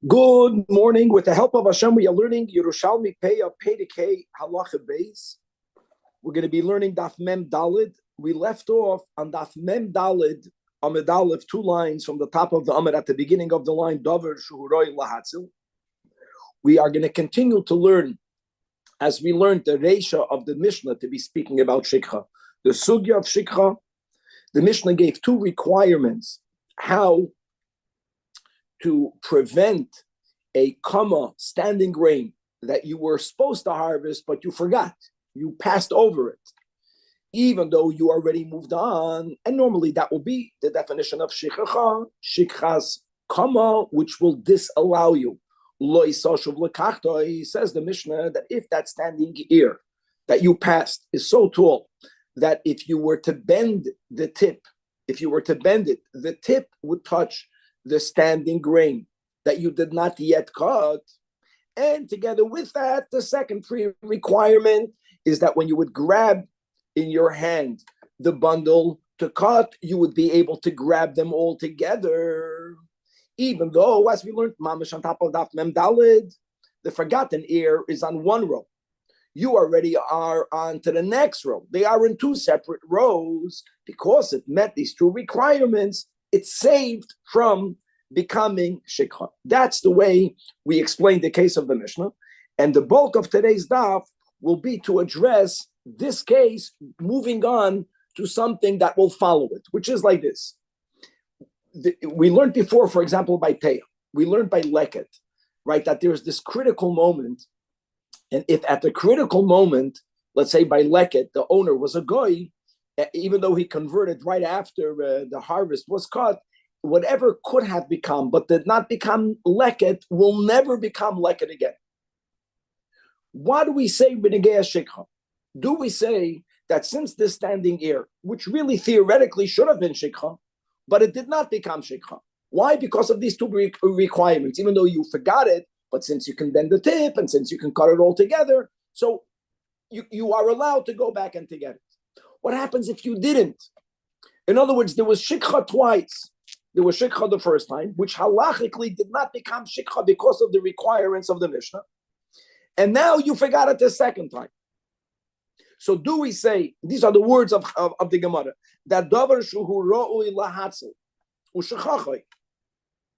Good morning. With the help of Hashem, we are learning Yerushalmi Peya Pedike Halacha Beis. We're going to be learning Daf Mem Dalid. We left off on Daf Mem Dalid, Amud Aleph, 2 lines from the top of the Amud at the beginning of the line, Dover Shuhuroi Lahatzil. We are going to continue to learn, as we learned the Reisha of the Mishnah to be speaking about Shikha. The Sugya of Shikha, the Mishnah gave 2 requirements how to prevent a kama, standing grain, that you were supposed to harvest, but you forgot. You passed over it, even though you already moved on. And normally that will be the definition of shikha, shikha's kama, which will disallow you. Lo isashuv lekachta, he says the Mishnah that if that standing ear that you passed is so tall that if you were to bend the tip, the tip would touch the standing grain that you did not yet cut. And together with that, the second requirement is that when you would grab in your hand the bundle to cut, you would be able to grab them all together. Even though, as we learned, Mamash on top of Daf Mem Dalid, the forgotten ear is on one row. You already are on to the next row. They are in 2 separate rows. Because it met these 2 requirements, it's saved from becoming shikha. That's the way we explain the case of the Mishnah. And the bulk of today's daf will be to address this case, moving on to something that will follow it, which is like this. We learned before, for example, by Teya. We learned by Leket, right, that there's this critical moment. And if at the critical moment, let's say by Leket, the owner was a goy, even though he converted right after the harvest was cut, whatever could have become, but did not become leket, will never become leket again. What do we say b'negei shikha? Do we say that since this standing ear, which really theoretically should have been shikha, but it did not become shikha? Why? Because of these 2 requirements, even though you forgot it, but since you can bend the tip and since you can cut it all together, so you are allowed to go back and to get it. What happens if you didn't? In other words, there was shikha twice. There was shikha the first time, which halachically did not become shikha because of the requirements of the Mishnah. And now you forgot it the second time. So do we say, these are the words of the Gemara, that davar shuhu ro'ui lahatzil, u'shechachai,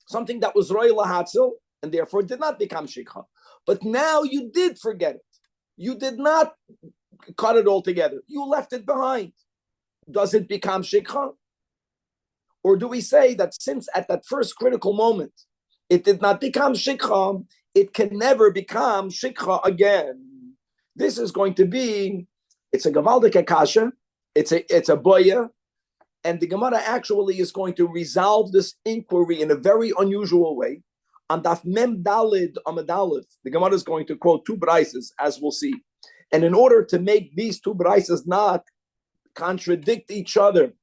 something that was ro'ui lahatzil, and therefore did not become shikha. But now you did forget it. You did not cut it all together. You left it behind. Does it become shikha? Or do we say that since at that first critical moment it did not become shikha, it can never become shikha again? This is going to be, it's a gavaldik akasha, it's a boya, and the Gemara actually is going to resolve this inquiry in a very unusual way. On Daf Mem Dalid Amud Aleph, the Gemara is going to quote 2 braises, as we'll see. And in order to make these 2 braises not contradict each other,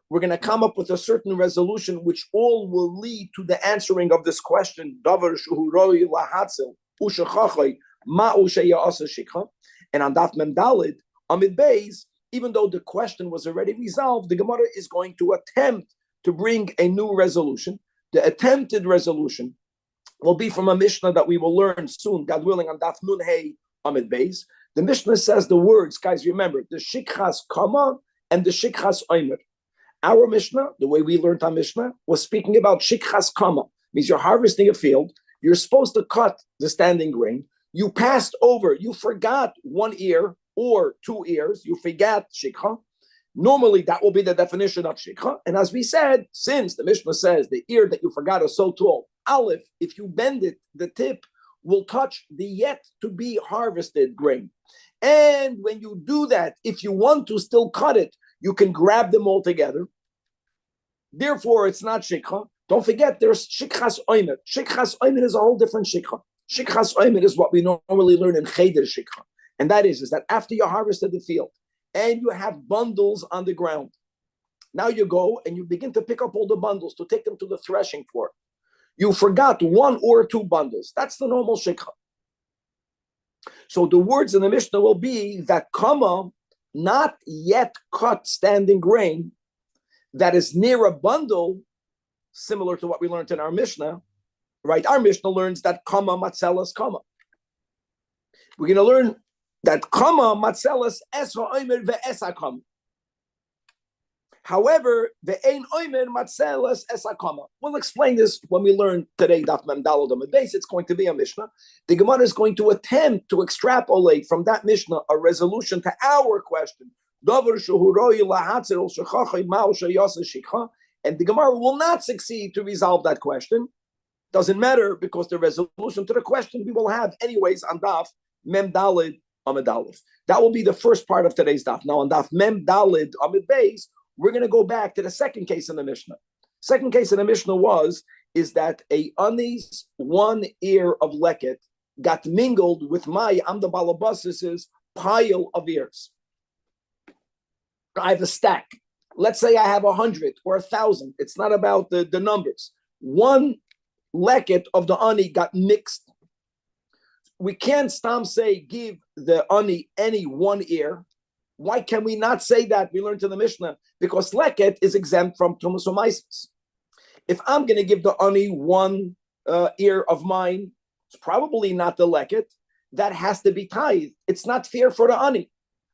we're going to come up with a certain resolution which all will lead to the answering of this question. And on Daf Mem Dalid Amid Beis, even though the question was already resolved, the Gemara is going to attempt to bring a new resolution. The attempted resolution will be from a Mishnah that we will learn soon, God willing, on Daf Nun Hey Amid Beis. The Mishnah says the words, guys, remember, the shikchas kama and the shikchas oimer. Our Mishnah, the way we learned our Mishnah, was speaking about shikchas kama. Means you're harvesting a field, you're supposed to cut the standing grain, you passed over, you forgot 1 ear or 2 ears, you forgot shikha. Normally that will be the definition of shikha. And as we said, since the Mishnah says the ear that you forgot is so tall, aleph, if you bend it, the tip will touch the yet to be harvested grain. And when you do that, if you want to still cut it, you can grab them all together. Therefore, it's not shikha. Don't forget, there's shikchas oimer. Shikchas oimer is a whole different shikha. Shikchas oimer is what we normally learn in cheder shikha. And that is that after you harvested the field and you have bundles on the ground, now you go and you begin to pick up all the bundles to take them to the threshing floor. You forgot 1 or 2 bundles. That's the normal shikha. So the words in the Mishnah will be that kama, not yet cut standing grain, that is near a bundle, similar to what we learned in our Mishnah, right? Our Mishnah learns that kama matzelas kama. We're going to learn that kama matzelas es ha'omer ve'es kama. However, the ein oimer matzelas es kama. We'll explain this when we learn today daf mem daled on the base. It's going to be a Mishnah. The Gemara is going to attempt to extrapolate from that Mishnah a resolution to our question. And the Gemara will not succeed to resolve that question. Doesn't matter, because the resolution to the question we will have anyways on daf mem daled amid aleph. That will be the first part of today's daf. Now on daf mem daled amid base, we're going to go back to the second case in the Mishnah. Second case in the Mishnah is that a ani's one ear of leket got mingled with my Amda Balabas's pile of ears. I have a stack. Let's say I have 100 or 1,000. It's not about the numbers. One leket of the ani got mixed. We can't say give the ani any one ear. Why can we not say that? We learned in the Mishnah, because leket is exempt from Tumas Umaisis. If I'm going to give the ani one ear of mine, it's probably not the leket. That has to be tithed. It's not fair for the ani.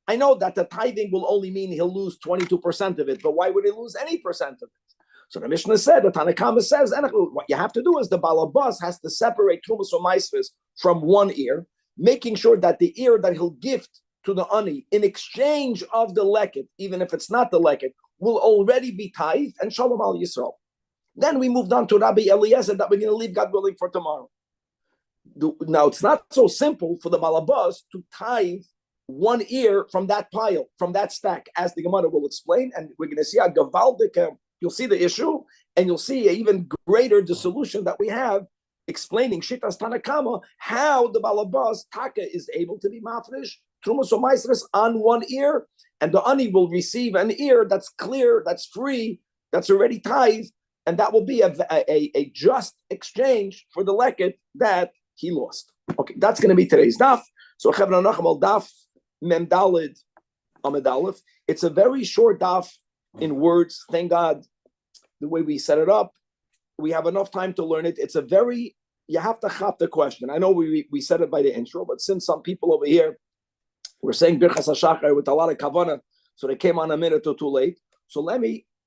I know that the tithing will only mean he'll lose 22% of it, but why would he lose any percent of it? So the Mishnah said, the Tanakama says, what you have to do is the Balabas has to separate Tumas Umaisis from one ear, making sure that the ear that he'll gift to the ani in exchange of the leket, even if it's not the leket, will already be tithed and shalom al Yisrael. Then we moved on to Rabbi Eliezer that we're going to leave, God willing, for tomorrow. Now it's not so simple for the Balabas to tithe one ear from that pile, from that stack, as the Gemara will explain, and we're going to see a gavaldik. You'll see the issue, and you'll see even greater the solution that we have, explaining Shitas Tanakama, how the Balabas Taka is able to be mafresh Trumas Umaisres on one ear, and the ani will receive an ear that's clear, that's free, that's already tithed, and that will be a just exchange for the leket that he lost. Okay, that's going to be today's daf. So Chevra Nacham al daf mem daled amid aleph. It's a very short daf in words. Thank God, the way we set it up, we have enough time to learn it. It's a very, you have to chop the question. I know we said it by the intro, but since some people over here were saying Birchas HaShachar with a lot of kavanah, so they came on a minute or too late. So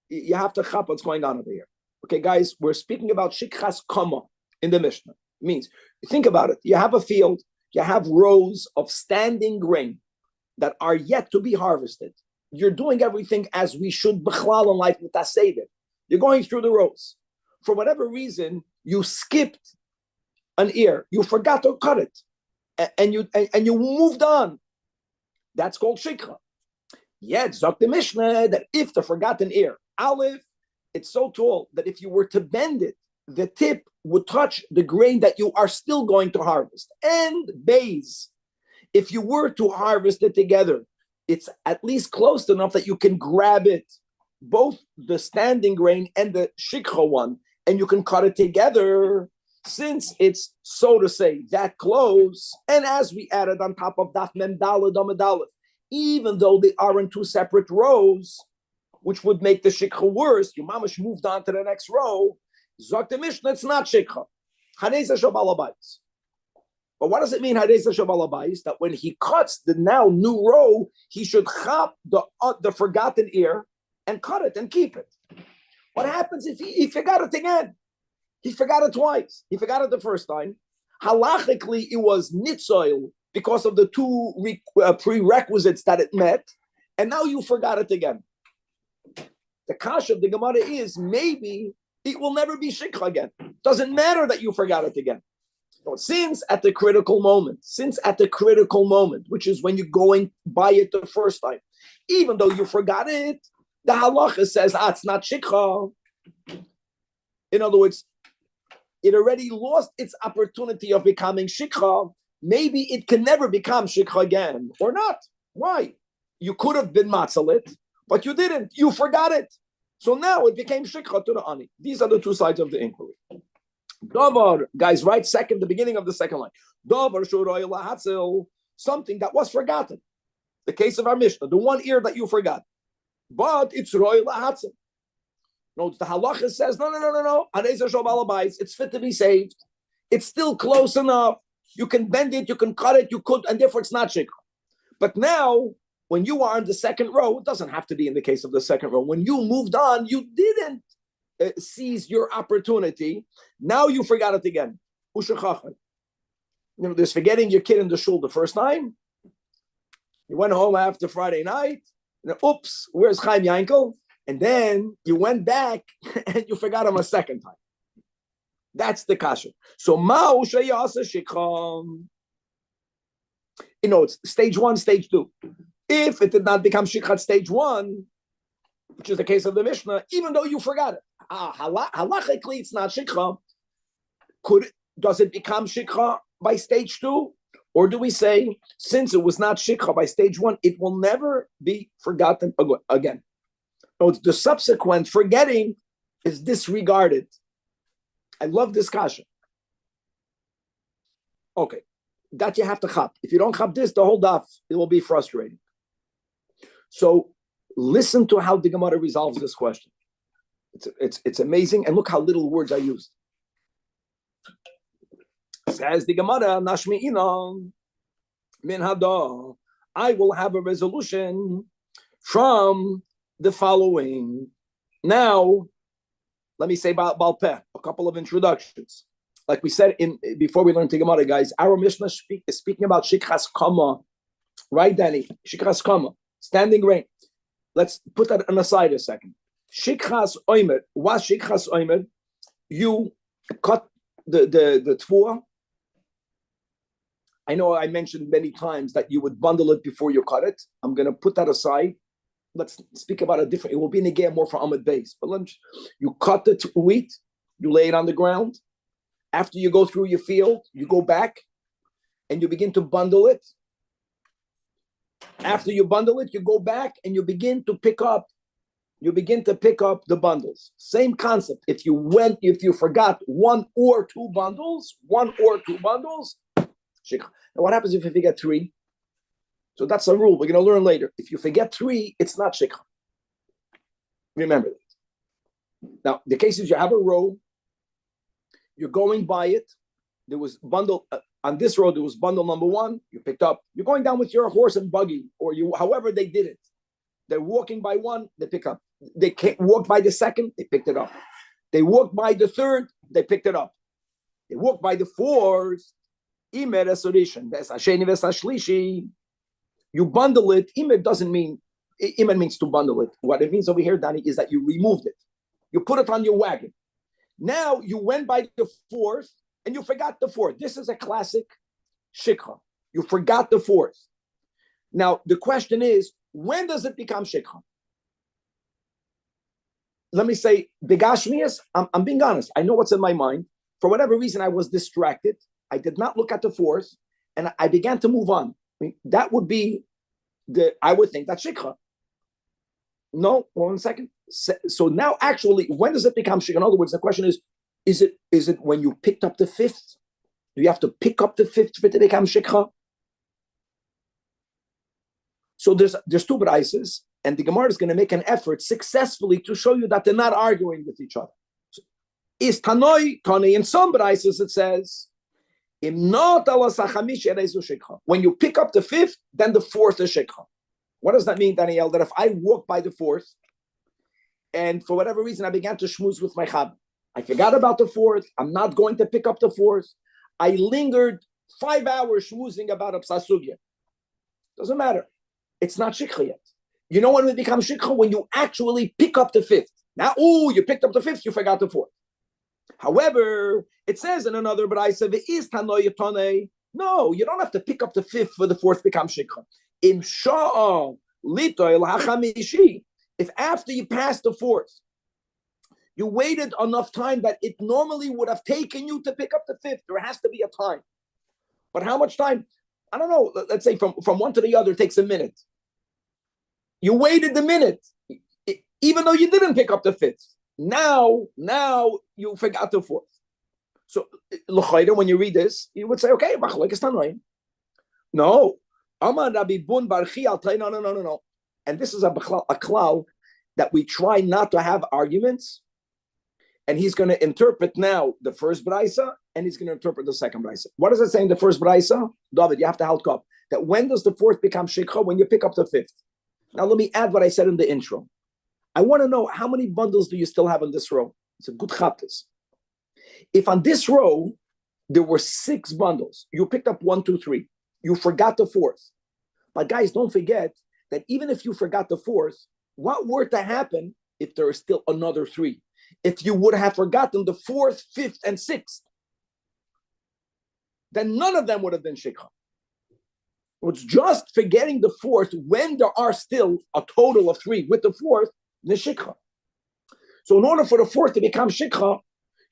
you have to chop what's going on over here. Okay, guys, we're speaking about Shikchas Kama in the Mishnah. It means, think about it. You have a field, you have rows of standing grain that are yet to be harvested. You're doing everything as we should b'chlal in life with Taseder. You're going through the rows. For whatever reason, you skipped an ear. You forgot to cut it. And you moved on. That's called shikha. Yet, Zok the Mishnah, that if the forgotten ear, Aleph, it's so tall that if you were to bend it, the tip would touch the grain that you are still going to harvest. And Beis, if you were to harvest it together, it's at least close enough that you can grab it, both the standing grain and the shikha one, and you can cut it together. Since it's, so to say, that close, and as we added on top of Daf Mem Daled Amud Aleph, even though they are in two separate rows, which would make the shikha worse, your mamash moved on to the next row. Zok the Mishnah, it's not shikha. Haneza Shabalabais. But what does it mean, Haneza Shabalabais? That when he cuts the now new row, he should chop the forgotten ear and cut it and keep it. What happens if he forgot it again? He forgot it twice. He forgot it the first time. Halachically, it was nitzoil because of the two prerequisites that it met, and now you forgot it again. The kasha of the Gemara is maybe it will never be shikha again. Doesn't matter that you forgot it again. So since at the critical moment, which is when you're going by it the first time, even though you forgot it, the halacha says, it's not shikha. In other words, it already lost its opportunity of becoming shikha. Maybe it can never become shikha again, or not. Why? You could have been matzalit, but you didn't. You forgot it. So now it became shikha to the ani. These are the two sides of the inquiry. Davar, guys, right? The beginning of the second line. Davar shuroi lahatzil, something that was forgotten. The case of our Mishnah, the one ear that you forgot. But it's roi lahatzil. No, the halacha says, no. It's fit to be saved. It's still close enough. You can bend it, you can cut it, you could, and therefore it's not shikha. But now, when you are in the second row, it doesn't have to be in the case of the second row. When you moved on, you didn't seize your opportunity. Now you forgot it again. There's forgetting your kid in the shul the first time. You went home after Friday night. Oops, where's Chaim Yankel? And then you went back and you forgot him a second time. That's the kasha. So ma'u sheyasa shikha. It's stage 1, stage 2. If it did not become shikha stage 1, which is the case of the Mishnah, even though you forgot it, halachically it's not shikha. Does it become shikha by stage 2? Or do we say, since it was not shikha by stage 1, it will never be forgotten again? So the subsequent forgetting is disregarded. I love this kasha. Okay, that you have to chap. If you don't chap this, the whole daf, it will be frustrating. So listen to how the Gemara resolves this question. It's amazing, and look how little words I used. Says the Gemara, Nashmi'ina min hada. I will have a resolution from the following. Now, let me say about Balpeh, a couple of introductions. Like we said before we learned the Gemara, guys, our Mishnah is speaking about Shikras Kama. Right, Danny? Shikras Kama, standing rain. Let's put that on the side a second. Shikras Oimer. What Shikras Oimer? You cut the tfuah. I know I mentioned many times that you would bundle it before you cut it. I'm going to put that aside. Let's speak about a different. It will be in again more for Ahmed base. But you cut the wheat, you lay it on the ground. After you go through your field, you go back and you begin to bundle it. After you bundle it, you go back and you begin to pick up. You begin to pick up the bundles. Same concept. If you forgot one or two bundles. Now, what happens if you forget 3? So that's a rule we're going to learn later. If you forget 3, it's not shikha. Remember that. Now, the case is you have a row. You're going by it. There was bundle on this road. There was bundle number 1. You picked up. You're going down with your horse and buggy, or however they did it. They're walking by 1. They pick up. They walked by the 2nd. They picked it up. They walked by the 3rd. They picked it up. They walked by the 4th. You bundle it. Imer doesn't mean, Imer means to bundle it. What it means over here, Danny, is that you removed it. You put it on your wagon. Now you went by the 4th and you forgot the 4th. This is a classic shikha. You forgot the 4th. Now the question is, when does it become shikha? Let me say, Begashmias, I'm being honest. I know what's in my mind. For whatever reason, I was distracted. I did not look at the 4th, and I began to move on. I mean, that would be I would think that's shikha. No, 1 second. So now, actually, when does it become shikha? In other words, the question is it when you picked up the 5th? Do you have to pick up the 5th for it to become shikha? So there's 2 braises, and the Gemara is going to make an effort successfully to show you that they're not arguing with each other. So, is Tanoi, in some braises it says, when you pick up the 5th, then the 4th is shikha. What does that mean, Daniel? That if I walk by the 4th, and for whatever reason I began to schmooze with my chab, I forgot about the 4th, I'm not going to pick up the 4th, I lingered 5 hours schmoozing about a psasugya. Doesn't matter. It's not shikha yet. You know when it becomes shikha? When you actually pick up the 5th. Now, you picked up the 5th, you forgot the 4th. However, it says in another brayse, no, you don't have to pick up the 5th for the 4th become shikha. If after you passed the 4th, you waited enough time that it normally would have taken you to pick up the 5th, there has to be a time. But how much time? I don't know. Let's say from one to the other takes a minute. You waited a minute, even though you didn't pick up the 5th. Now you forgot the 4th. So, when you read this, you would say, okay, no. No. And this is a klal that we try not to have arguments. And he's going to interpret now the first braisa and he's going to interpret the second brisa. What does it say in the first brisa? David, you have to help up. That when does the fourth become shikha? When you pick up the fifth. Now let me add what I said in the intro. I want to know how many bundles do you still have in this row? It's a good chattis. If on this row there were 6 bundles, you picked up 1, 2, 3. You forgot the fourth. But guys, don't forget that even if you forgot the fourth, what were to happen if there is still another 3? If you would have forgotten the 4th, 5th, and 6th, then none of them would have been shikha. It's just forgetting the 4th when there are still a total of 3 with the 4th, the shikha. So in order for the 4th to become shikha,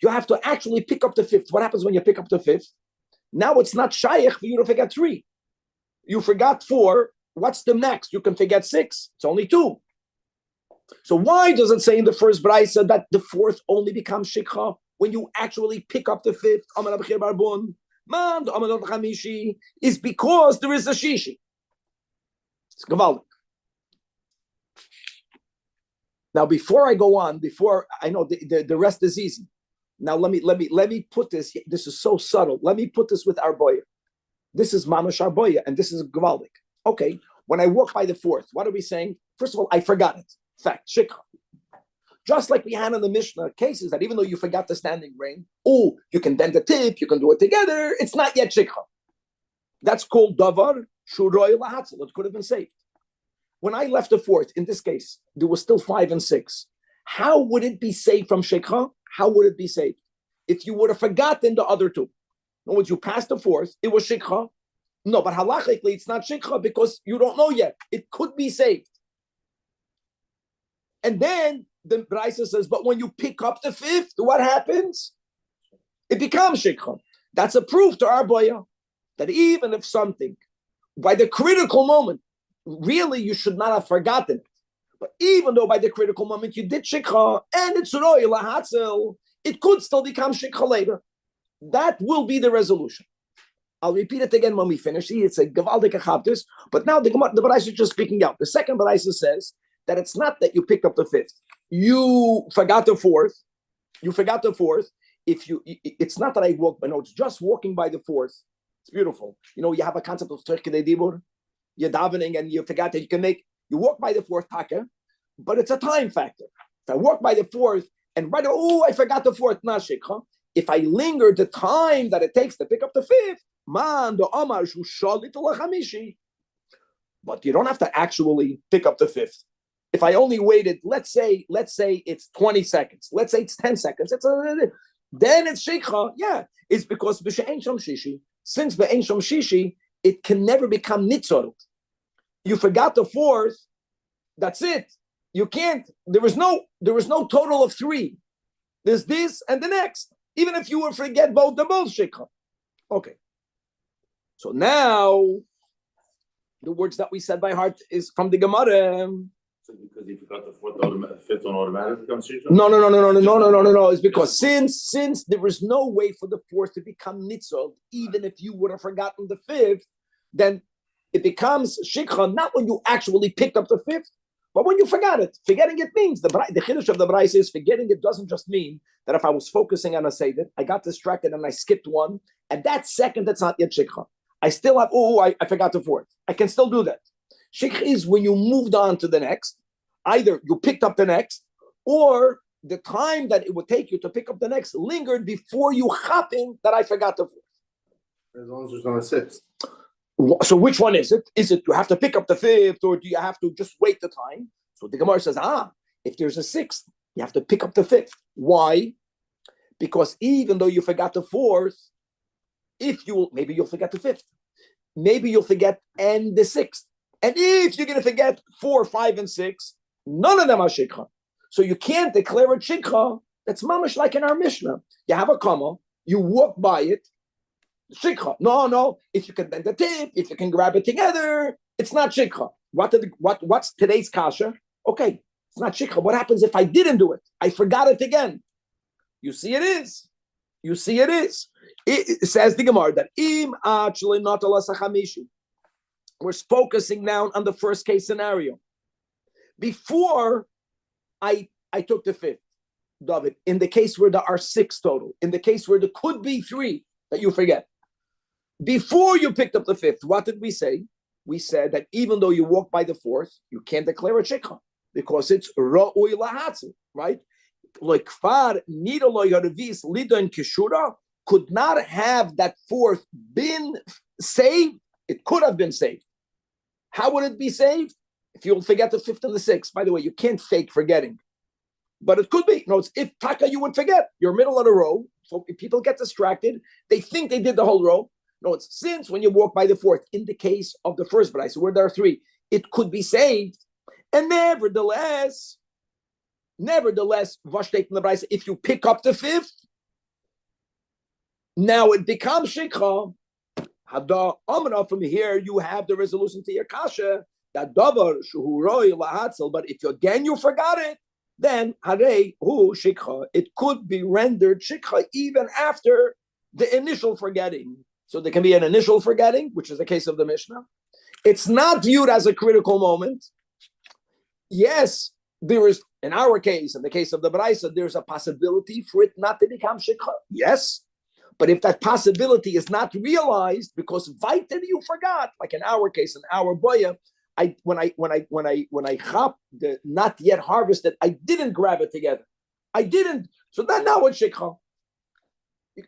you have to actually pick up the 5th. What happens when you pick up the 5th? Now it's not shaykh for you to forget 3. You forgot 4. What's the next? You can forget 6. It's only 2. So why does it say in the first brisa that the 4th only becomes shikha when you actually pick up the 5th? Is because there is a shishi. It's gavaldik. Now, before I go on, before I know the rest is easy. Now let me put this. This is so subtle. Let me put this with Arboya. This is Mamash Arboya, and this is gavaldik. Okay, when I walk by the 4th, what are we saying? First of all, I forgot it. Fact, shikha. Just like we had in the Mishnah cases that even though you forgot the standing grain, you can bend the tip, you can do it together, it's not yet shikha. That's called davar shuroy lahatzel. It could have been saved. When I left the 4th, in this case, there was still 5 and 6. How would it be saved from shikha? How would it be saved? If you would have forgotten the other 2. In other words, you passed the 4th, it was shikha. No, but halachically, it's not shikha because you don't know yet. It could be saved. And then the Brisa says, but when you pick up the 5th, what happens? It becomes shikha. That's a proof to our boya that even if something, by the critical moment, really you should not have forgotten it. But even though by the critical moment you did shikha and it's roy lahatzel, it could still become shikha later. That will be the resolution. I'll repeat it again when we finish. See, it's a gavaldik achabtis, but now the Brisa is just speaking out. The second Brisa says that it's not that you picked up the 5th. You forgot the 4th. You forgot the 4th. It's not that I walk, but no, it's just walking by the 4th. It's beautiful. You know, you have a concept of Turkey Dibur. You're davening and you forgot that you walk by the 4th taka, but it's a time factor. If I walk by the 4th and I forgot the 4th, not shikha. If I linger the time that it takes to pick up the 5th, but you don't have to actually pick up the 5th. If I only waited, let's say it's 20 seconds. Let's say it's 10 seconds. Then it's shikha. Yeah, it's because b'she'ein shom shishi. Since b'ein shom shishi, it can never become nitzorot. You forgot the 4th. That's it. You can't. There is no total of 3. There's this and the next. Even if you will forget both, they're both shikha. Okay. So now, the words that we said by heart is from the Gemara. Because if you got the 5th on automatic becomes shikha? No. It's because since there is no way for the 4th to become nitzol, even if you would have forgotten the 5th, then it becomes shikha not when you actually picked up the 5th, but when you forgot it. Forgetting it means the chiddush of the Brisa is forgetting it doesn't just mean that if I was focusing on a seder, I got distracted and I skipped one, and that second that's not yet shikha. I still have I forgot the 4th. I can still do that. Shikha is when you moved on to the next. Either you picked up the next, or the time that it would take you to pick up the next lingered before you hop in that I forgot the 4th. As long as there's not a 6th. So which one is it? Is it you have to pick up the 5th, or do you have to just wait the time? So the Gemara says, if there's a 6th, you have to pick up the 5th. Why? Because even though you forgot the 4th, maybe you'll forget the 5th. Maybe you'll forget and the 6th. And if you're going to forget 4, 5, and 6, none of them are shikha. So you can't declare it shikha. That's mamash like in our Mishnah. You have a comma, you walk by it, shikha. No. If you can bend the tip, if you can grab it together, it's not shikha. What's today's kasha? Okay, it's not shikha. What happens if I didn't do it? I forgot it again. You see it is. It says the Gemara that im actually not alasachamishi. We're focusing now on the first case scenario. Before I took the 5th, David, in the case where there are 6 total, in the case where there could be 3 that you forget, before you picked up the 5th, what did we say? We said that even though you walk by the 4th, you can't declare a shikha because it's ra'ui lahatzel, right? Like kfar nidaloy haravis lidon kishura could not have that 4th been saved. It could have been saved. How would it be saved? If you'll forget the 5th and the 6th. By the way, you can't fake forgetting. But it could be. No, it's if taka you would forget. You're middle of the row. So if people get distracted, they think they did the whole row. No, it's since when you walk by the 4th, in the case of the first braisa, where there are 3, it could be saved. And nevertheless, vashtek in the braisa, if you pick up the 5th, now it becomes shikha. Hada amra, from here you have the resolution to your kasha that davar shuhu roi lahatzel. But if you forgot it, then harei hu shikha. It could be rendered shikha even after the initial forgetting. So there can be an initial forgetting, which is the case of the Mishnah. It's not viewed as a critical moment. Yes, there is, in our case, in the case of the Braisa, there's a possibility for it not to become shikha. Yes. But if that possibility is not realized because vitally you forgot, like in our case, in our boya, when I chop the not yet harvested, I didn't grab it together. I didn't. So that now it's shikha.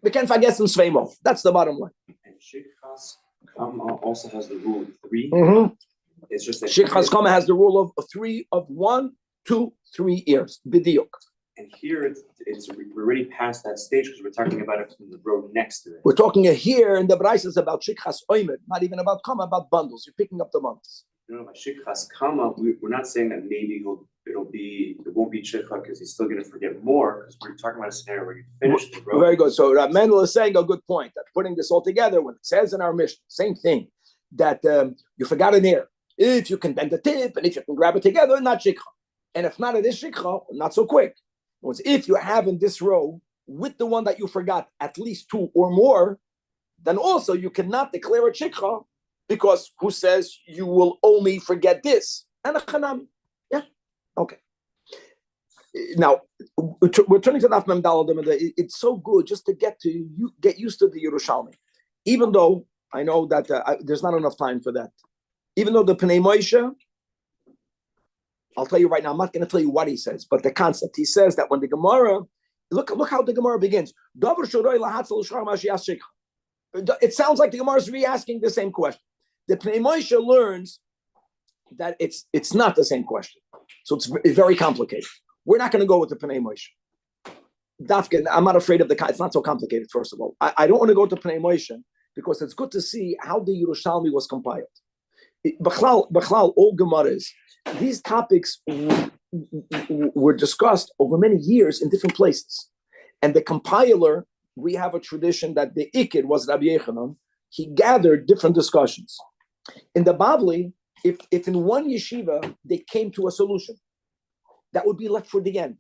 We can't forget some sveimo. That's the bottom line. And shikha's kama also has the rule of 3. Mm-hmm. It's just that shikha's kama has the rule of 3 of 1, 2, 3 years. Bidiyuk. And here we're already past that stage because we're talking about it from the road next to it. We're talking here in the Braisa is about shikha's oimed, not even about kama, about bundles. You're picking up the bundles. No, by shikha's kama, we're not saying that maybe it won't be shikha because he's still going to forget more, because we're talking about a scenario where you finish the road. Very good. So Rabbi Mendel is saying a good point, that putting this all together, when it says in our mission, same thing, that you forgot an ear. If you can bend the tip and if you can grab it together, not shikha. And if not, it is shikha, not so quick. If you have in this row with the one that you forgot at least 2 or more, then also you cannot declare a shikha, because who says you will only forget this? And a chanami. Yeah. Okay. Now we're turning to Daf Mem Daled. It's so good just to get used to the Yerushalmi, even though I know that there's not enough time for that. Even though the Pnei Moshe, I'll tell you right now, I'm not going to tell you what he says, but the concept. He says that when the Gemara, look how the Gemara begins. It sounds like the Gemara is re-asking the same question. The Pnei Moshe learns that it's not the same question. So it's very complicated. We're not going to go with the Pnei Moshe. Dafkin, I'm not afraid of it's not so complicated, first of all. I don't want to go to Pnei Moshe because it's good to see how the Yerushalmi was compiled. B'chlal, all Gemaras, these topics were discussed over many years in different places. And the compiler, we have a tradition that the Ikid was Rabbi Yechanan. He gathered different discussions. In the Bavli, if in one yeshiva they came to a solution, that would be left for the end.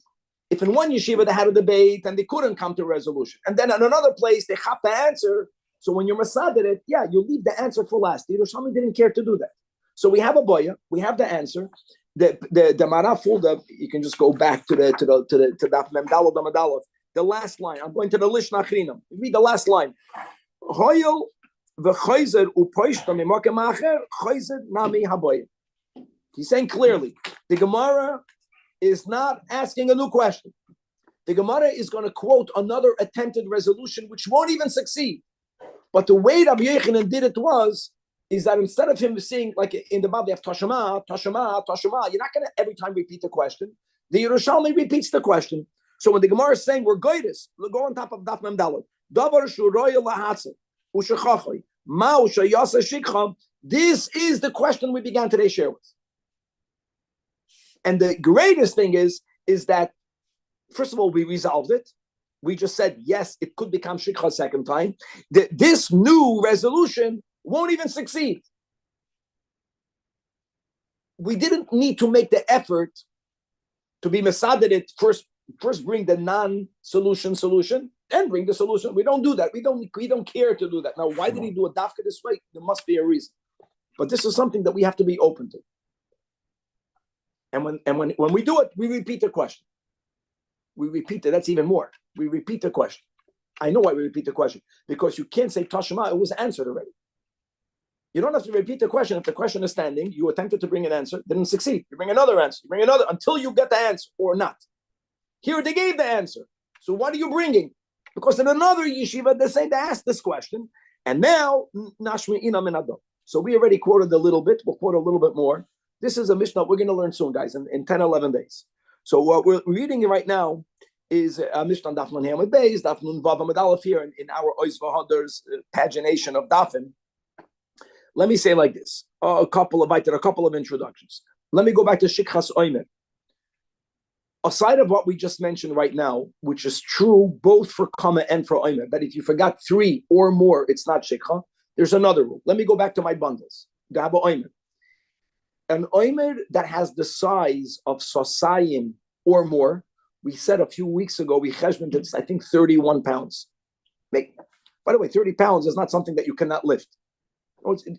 If in one yeshiva they had a debate and they couldn't come to a resolution, and then in another place they have the answer, so when you're masaded it, you leave the answer for last. The Yerushalmi didn't care to do that. So we have a boya, we have the answer. The Mara folder, you can just go back to Daf Mem Daled Amud Aleph. The last line. I'm going to the Lishna Achrinam. Read the last line. Hoyel v'chayzer u'poishta mimokem acher chayzer nami haboya. He's saying clearly, the Gemara is not asking a new question. The Gemara is going to quote another attempted resolution, which won't even succeed. But the way Rabbi Yechanan did it is that instead of him saying, like in the Bible, they have Tashema, Tashema, Tashema, you're not going to every time repeat the question. The Yerushalmi repeats the question. So when the Gemara is saying we're goydis, we'll go on top of Daf Mem Daled. Davar shuroya lahatzel u'shechachoi ma u'shayasa shikcham. This is the question we began today's share with. And the greatest thing is that, first of all, we resolved it. We just said, yes, it could become shikha a second time. This new resolution won't even succeed. We didn't need to make the effort to be mesaded it first bring the non-solution, then bring the solution. We don't do that. We don't care to do that. Now, why did he do a dafka this way? There must be a reason. But this is something that we have to be open to. And when we do it, we repeat the question. We repeat it. That's even more. We repeat the question. I know why we repeat the question. Because you can't say Tashma, it was answered already. You don't have to repeat the question. If the question is standing, you attempted to bring an answer, didn't succeed. You bring another answer, you bring another, until you get the answer or not. Here they gave the answer. So what are you bringing? Because in another yeshiva, they asked this question, and now, Nashmi Ina Minado. So we already quoted a little bit. We'll quote a little bit more. This is a Mishnah we're going to learn soon, guys, in 10, 11 days. So what we're reading right now is a Mishnah Daf Nun Hamid Beis, Daf Nun Vav Amud Aleph here in our Ois V'Hader's pagination of Dafim. Let me say like this, a couple of introductions. Let me go back to Shikchas Oimer. Aside of what we just mentioned right now, which is true both for Kama and for Oimer, that if you forgot 3 or more, it's not Shikha, there's another rule. Let me go back to my bundles. Gaba Oimer. An Oimer that has the size of Sosayim or more, we said a few weeks ago, we cheshboned it's, I think, 31 pounds. By the way, 30 pounds is not something that you cannot lift.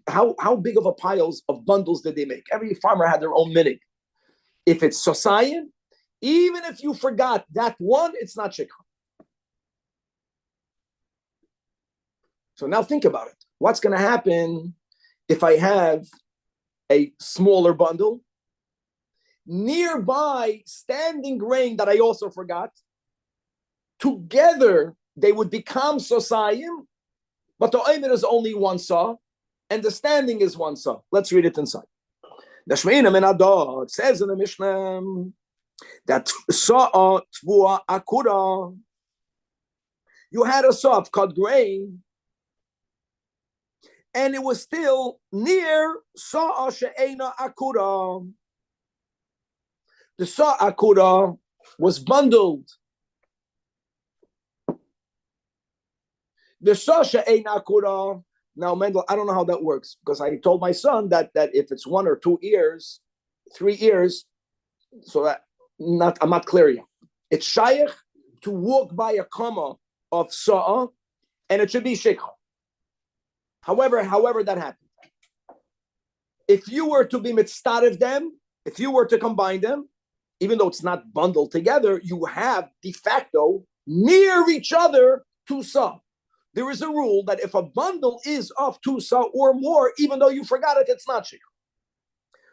How big of a piles of bundles did they make? Every farmer had their own minig. If it's Sosayim, even if you forgot that one, it's not Shikha. So now think about it. What's going to happen if I have a smaller bundle? Nearby standing grain that I also forgot, together they would become Sosayim, but the Oimer is only 1 saw, and the standing is 1 saw. Let's read it inside. The Shmeina Menador says in the Mishnah that saw tvua akura. You had a saw of cut grain, and it was still near saw she'ena akura. The saw akura was bundled. The saw she'ena akura. Now, Mendel, I don't know how that works, because I told my son that if it's 1 or 2 ears, 3 ears, so that I'm not clear yet. It's shaykh to walk by a comma of sa'a, and it should be shikha. However that happened. If you were to be mitztarev them, if you were to combine them, even though it's not bundled together, you have de facto near each other 2 saw. There is a rule that if a bundle is of 2 saw or more, even though you forgot it, it's not shikha.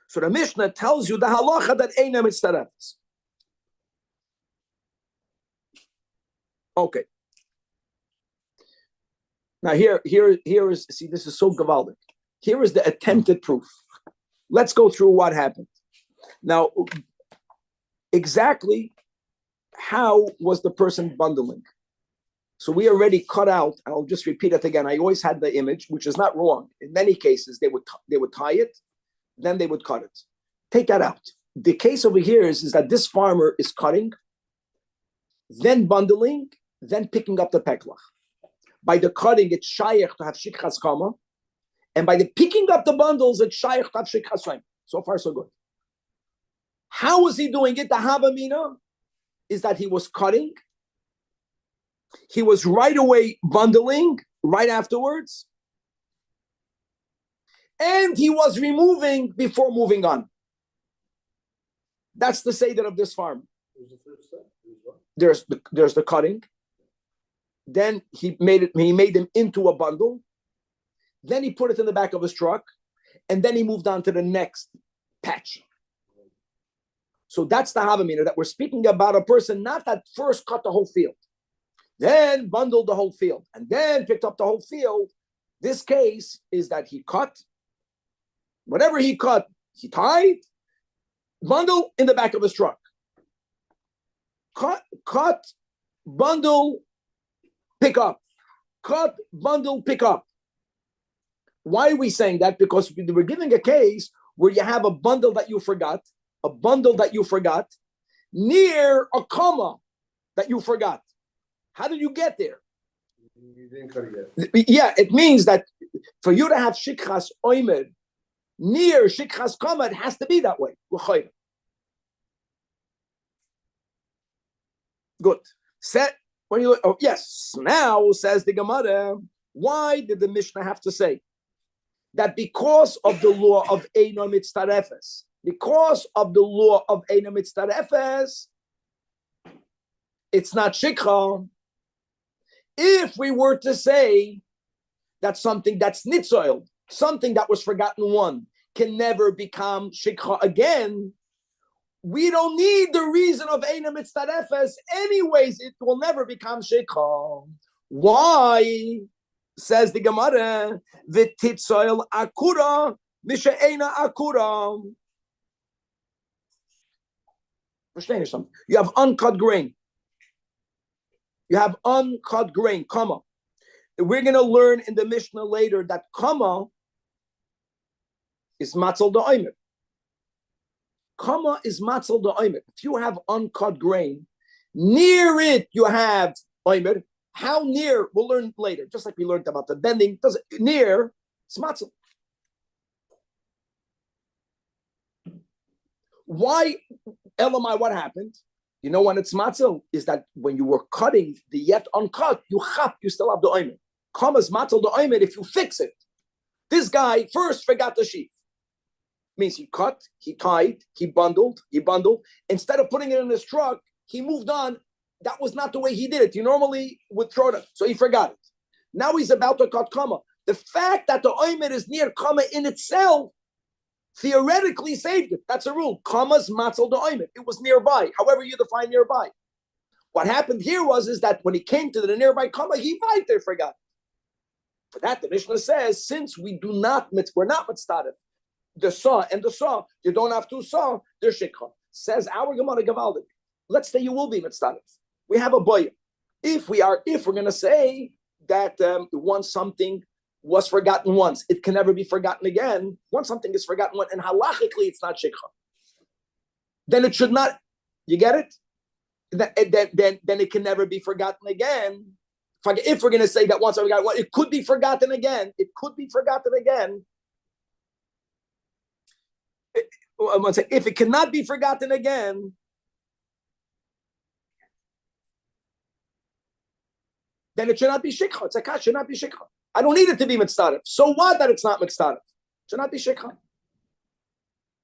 So the Mishnah tells you the halacha that eina mitztarefes. Okay. Now here is, see, this is so gavaldic. Here is the attempted proof. Let's go through what happened. Now, exactly how was the person bundling? So we already cut out, I'll just repeat it again. I always had the image, which is not wrong. In many cases, they would tie it, then they would cut it. Take that out. The case over here is that this farmer is cutting, then bundling, then picking up the peklach. By the cutting, it's shaykh to have shikchas kama, and by the picking up the bundles, it's shaykh to have shikchas raim. So far, so good. How was he doing it? The havamina is that he was cutting, he was right away bundling, right afterwards, and he was removing before moving on. That's the seder of this farm. There's the cutting. Then he made them into a bundle. Then he put it in the back of his truck, and then he moved on to the next patch. So that's the havamina, that we're speaking about a person not that first cut the whole field, then bundled the whole field, and then picked up the whole field. This case is that he cut, whatever he cut, he tied, bundle in the back of his truck. Cut, bundle, pick up. Cut, bundle, pick up. Why are we saying that? Because we're giving a case where you have a bundle that you forgot, near a comma that you forgot. How did you get there? You didn't cut it yet. Yeah, it means that for you to have shikchas oimer near shikchas comma, it has to be that way. Good. Set. When you yes, now says the Gemara, why did the Mishnah have to say that because of the law of Eino Mitztarefes, it's not shikha. If we were to say that something that's nitzoil, something that was forgotten one, can never become shikha again, we don't need the reason of Eina Mitztarefes. Anyways, it will never become shikha. Why? Says the Gemara, V'titzoil akura, misha Eina akura. You have uncut grain. You have uncut grain, comma. We're going to learn in the Mishnah later that comma is matzal da'omer. Comma is matzal da'omer. If you have uncut grain, near it you have omer. How near? We'll learn later. Just like we learned about the bending. Near, it's matzal. Why, Elamai, what happened? You know when it's matzal? Is that when you were cutting the yet uncut, you still have the omer. Commas matzal the omer if you fix it. This guy first forgot the sheaf. Means he cut, he tied, he bundled. Instead of putting it in his truck, he moved on. That was not the way he did it. He normally would throw it, so he forgot it. Now he's about to cut comma. The fact that the omer is near comma in itself theoretically saved it. That's a rule. Commas matzal the omer. It was nearby. However you define nearby. What happened here is that when he came to the nearby comma, he might have forgot. For that, the Mishnah says, since we're not mitzvah, the saw and the saw, you don't have two saw, they're shikha. Says our Gemara Gavaldik. Let's say you will be mitzvah. We have a boy. If we're going to say that once something was forgotten once, it can never be forgotten again. Once something is forgotten once, and halachically it's not shikha, then it should not. You get it? Then it can never be forgotten again. If we're going to say that once I forgot, well, it could be forgotten again. It could be forgotten again. I'm going to say, if it cannot be forgotten again, then it should not be shikha. It's a kash, should not be shikha. I don't need it to be mitzvah. So what that it's not mitzvah? Should not be shikha.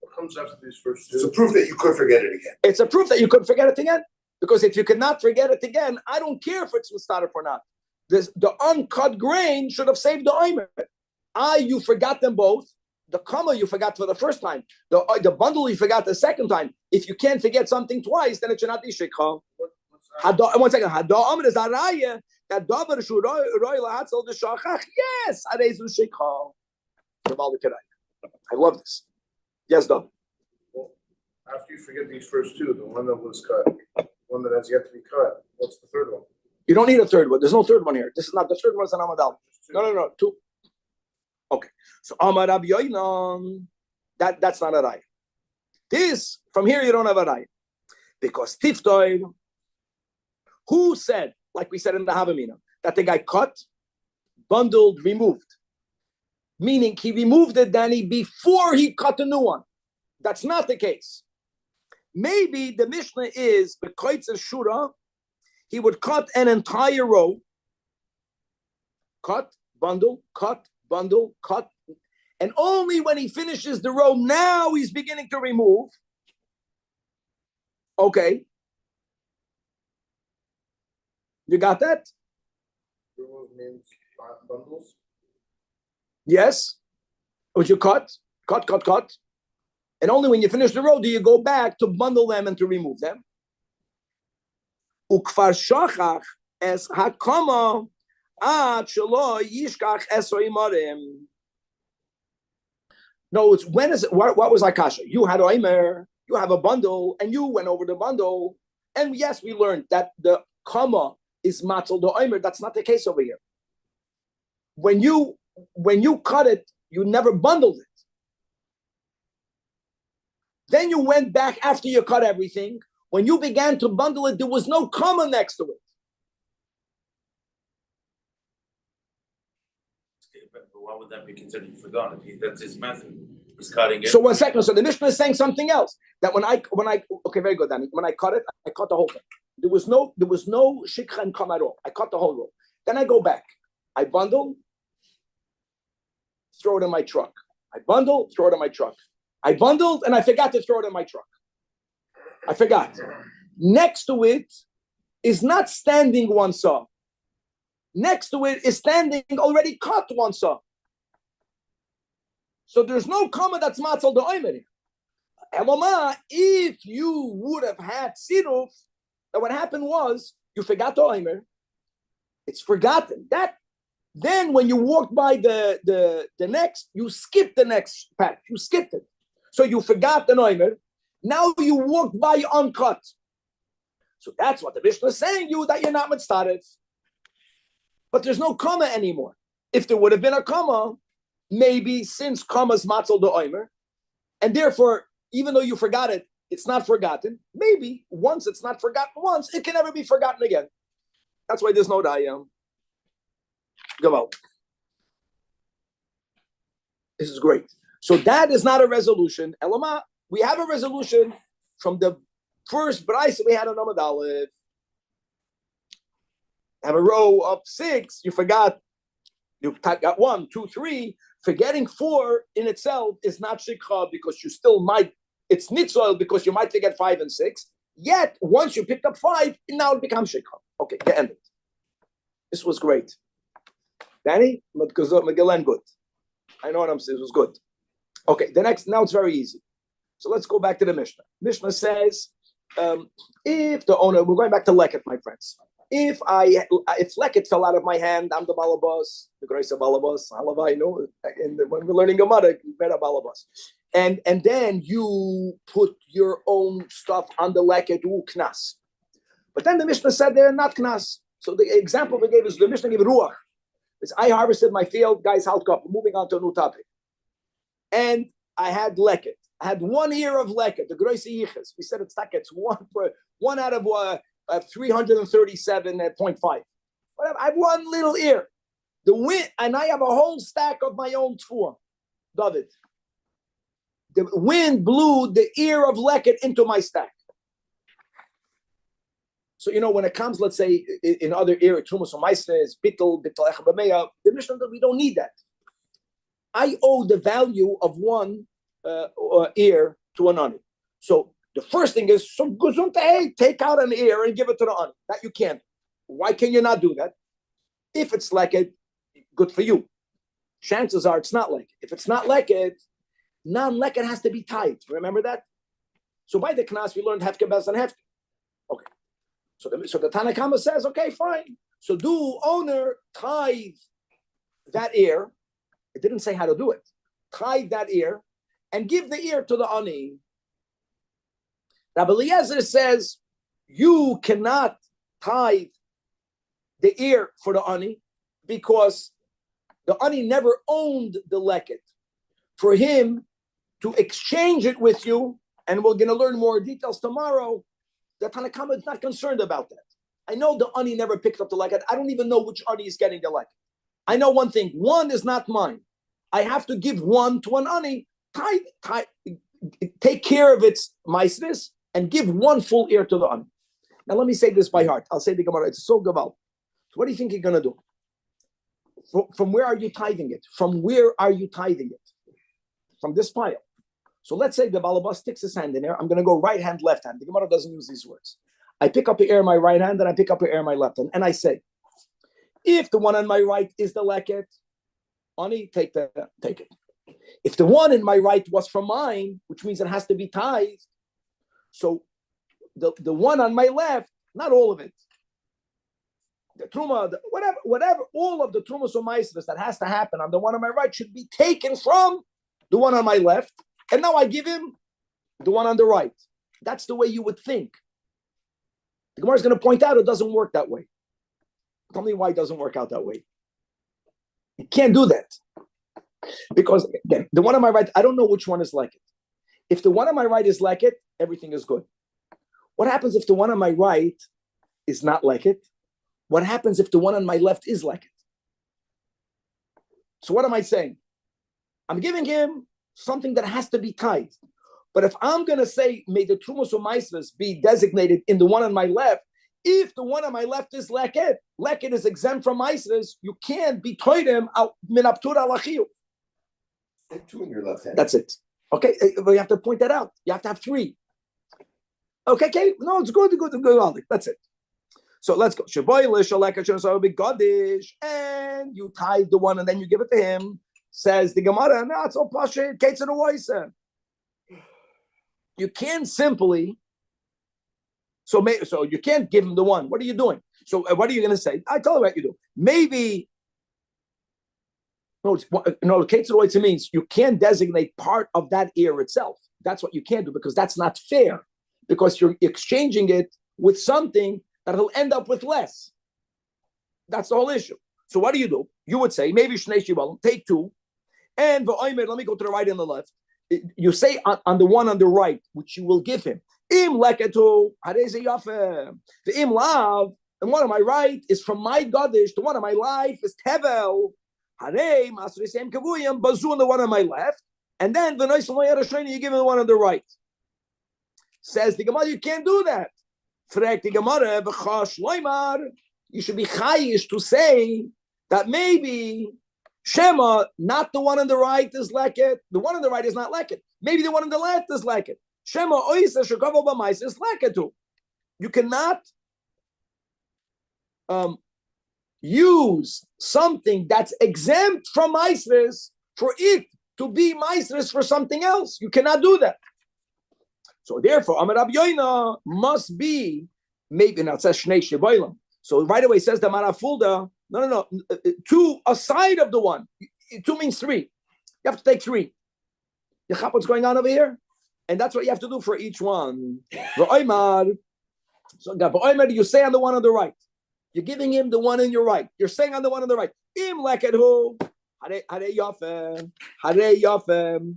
What comes after these first two? It's a proof that you could forget it again. It's a proof that you could forget it again. Because if you cannot forget it again, I don't care if it's mitzvah or not. The uncut grain should have saved the omer. You forgot them both. The comma you forgot for the first time. The bundle you forgot the second time. If you can't forget something twice, then it should not be shikha. One second. Hada is araya that davar shu roi lahatzol d'shachach. Yes, areizu shikha. I love this. Yes, Dov. Well, after you forget these first two, the one that was cut, one that has yet to be cut, what's the third one? You don't need a third one. There's no third one here. This is not the third one. Is an amadal. No. Two. Okay. So Amar Rabbi Yoinan, that's not a raya. This from here you don't have a raya because Tiftoy, who said, like we said in the Havamina, that the guy cut, bundled, removed, meaning he removed it, Danny, before he cut a new one. That's not the case. Maybe the Mishnah is the Koitzer Shura. He would cut an entire row, cut, bundle, and only when he finishes the row, now he's beginning to remove. Okay. You got that? Remove means bundles? Yes. Would you cut? And only when you finish the row do you go back to bundle them and to remove them. Ukfar shachach es hakama ad shelo yishkach esrei marim. No, it's when is it? What was Akasha? You had oimer, you have a bundle, and you went over the bundle. And yes, we learned that the kama is matzal the oimer. That's not the case over here. When you cut it, you never bundled it. Then you went back after you cut everything. When you began to bundle it, there was no comma next to it. But why would that be considered forgotten? That's his method. He's cutting it. So 1 second. So the Mishnah is saying something else. That when I okay, very good, Danny. When I cut it, I cut the whole thing. There was no shikha and comma at all. I cut the whole row. Then I go back. I bundle, throw it in my truck. I bundle, throw it in my truck. I bundled and I forgot to throw it in my truck. I forgot. Next to it is not standing one saw. Next to it is standing already cut one saw. So there's no comma that's matzal the oimer. Eloma, if you would have had siruf, then what happened was you forgot the oimer. It's forgotten. Then when you walked by the next, you skipped the next patch. You skipped it. So you forgot the oimer. Now you walked by uncut. So that's what the Mishnah is saying you, that you're not mitzaref. But there's no comma anymore. If there would have been a comma, maybe since comma's matzal the oimer, and therefore, even though you forgot it, it's not forgotten. Maybe once it's not forgotten once, it can never be forgotten again. That's why there's no dayam. Go out. This is great. So that is not a resolution. Elama, we have a resolution from the first brayso we had on Amud Aleph. Have a row of 6, you forgot. You got 1, 2, 3. Forgetting 4 in itself is not shikha because you still might. It's nitzoil because you might forget 5 and 6. Yet once you picked up 5, now it becomes shikha. Okay, the end. This was great. Danny, Magellan, good. I know what I'm saying. It was good. Okay, the next. Now it's very easy. So let's go back to the Mishnah. Mishnah says, if the owner, we're going back to Leket, my friends. If Leket fell out of my hand, I'm the balabas, the grace of balabas, halavai, no. And when we're learning Gemara, better balabas. And then you put your own stuff on the Leket, knas. But then the Mishnah said they're not knas. So the example they gave is the Mishnah gave ruach. It's I harvested my field, guys, halt up. Moving on to a new topic. And I had Leket. I had 1 ear of Leket, the Groise Yiches. We said it's one out of 337.5. Whatever. I have 1 little ear. The wind, and I have a whole stack of my own tfuah. David. The wind blew the ear of Leket into my stack. So, when it comes, let's say, in other areas, Trumas or Meisnes, Bittel, Echabameya, the Mishnah, we don't need that. I owe the value of 1 ear to an ani. So the first thing is, so gesundheit, take out an ear and give it to the ani. That you can't. Why can you not do that? If it's like it, good for you. Chances are it's not like it. If it's not like it, non-leket has to be tied. Remember that? So by the Knas, we learned Hefke, Bez, and Hefke. Okay. So the Tanna Kama says, okay, fine. So do owner tithe that ear. It didn't say how to do it. Tithe that ear and give the ear to the ani. Rabbi Eliezer says you cannot tithe the ear for the ani because the ani never owned the leket. For him to exchange it with you, and we're going to learn more details tomorrow, the Tanna Kama is not concerned about that. I know the ani never picked up the leket. I don't even know which ani is getting the leket. I know one thing. 1 is not mine. I have to give 1 to an ani, take care of its meisnes, and give 1 full ear to the ani. Now let me say this by heart. I'll say the Gemara. It's so gaval. So what do you think you're going to do? From where are you tithing it? From where are you tithing it? From this pile. So let's say the balabas sticks his hand in there. I'm going to go right hand, left hand. The Gemara doesn't use these words. I pick up the air in my right hand, and I pick up the air in my left hand. And I say, if the one on my right is the leket, ani, take it. If the one in my right was from mine, which means it has to be tithed, so the one on my left, not all of it, the truma, whatever, all of the trumas or maestras that has to happen on the one on my right should be taken from the one on my left, and now I give him the one on the right. That's the way you would think. The Gemara is going to point out it doesn't work that way. Tell me why it doesn't work out that way. You can't do that. Because, again, the one on my right, I don't know which one is like it. If the one on my right is like it, everything is good. What happens if the one on my right is not like it? What happens if the one on my left is like it? So what am I saying? I'm giving him something that has to be tied. But if I'm going to say, may the Trumos or Maisvus be designated in the one on my left, if the one on my left is leket is exempt from Maisvus, you can't be toidem out min aptur alachiu. 2 in your left hand. That's it. Okay, but you have to point that out. You have to have 3. Okay, no, it's good. That's it. So let's go. And you tithe the one and then you give it to him. Says the Gemara, no, it's all pashit. You can't simply. So you can't give him the one. What are you doing? So what are you going to say? I tell you what you do. Maybe. No, Ketzroitza means you can't designate part of that ear itself. That's what you can't do because that's not fair. Because you're exchanging it with something that he'll end up with less. That's the whole issue. So what do? You would say, maybe Shnei Shivalim, take two, and let me go to the right and the left. You say on the one on the right, which you will give him, Im leketu, hareze yafeh. The im lav, and one on my right is from my Gadish, the one on my life is Tevel. Harei masri sem kavuyim, bazu on the one on my left, and then the nice Yerushalmi, you give him the one on the right. Says the Gemara, you can't do that. Frek the Gemara, v'chash loymar. You should be chayish to say that maybe Shema, not the one on the right is leket. The one on the right is not leket. Maybe the one on the left is leket. Shema oisa shekavo b'mais is leketu. You cannot use something that's exempt from maisres for it to be maisres for something else. You cannot do that. So therefore, Amar Rabbi Yoina must be maybe not says Shnei Sheboilam. So right away says the Marafulda. No. Two aside of the one. Two means three. You have to take three. You have what's going on over here, and that's what you have to do for each one. So you say on the one on the right. You're giving him the one on your right. You're saying on the one on the right. Im lekethu hare yafem hare yafem.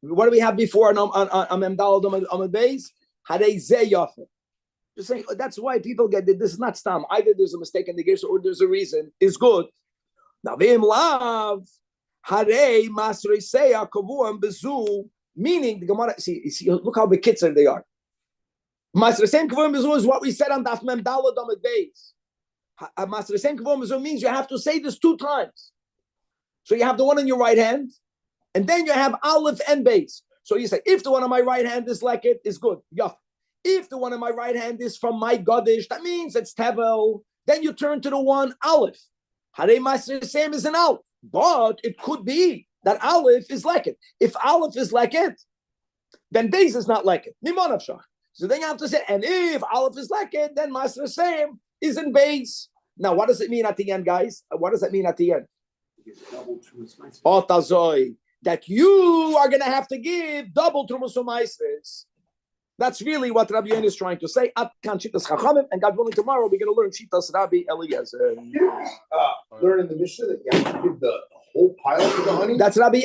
What do we have before on Memdal on base? Hare ze yafem. Just saying that's why people get this is not stam. Either there's a mistake in the gears or there's a reason. It's good. Now v'im lav hare masrei seya kavuam bezu. Meaning the Gemara. See, look how bekitzer they are. Masresen Kavum Bezu is what we said on Daf Mem Dalad on the base. Masresen Kavum Bezu means you have to say this 2 times. So you have the one on your right hand, and then you have Aleph and base. So you say, if the one on my right hand is like it, is good. Yaf. If the one on my right hand is from my Gadish, that means it's Tevel. Then you turn to the one Aleph. Hare Masresen is an Aleph. But it could be that Aleph is like it. If Aleph is like it, then base is not like it. Mimonavshach. So then you have to say, and if Aleph is like it, then Master Sam is in base. Now, what does it mean at the end, guys? What does that mean at the end? Otazoi, that you are going to have to give double Trumas Umaisres. That's really what Rabbi Yoin is trying to say. At Kan Shitas Chachamim, and God willing, tomorrow we're going to learn Shitas Rabbi Eliezer. Learn in the Mishnah that you have to give the whole pile to the honey. That's Rabbi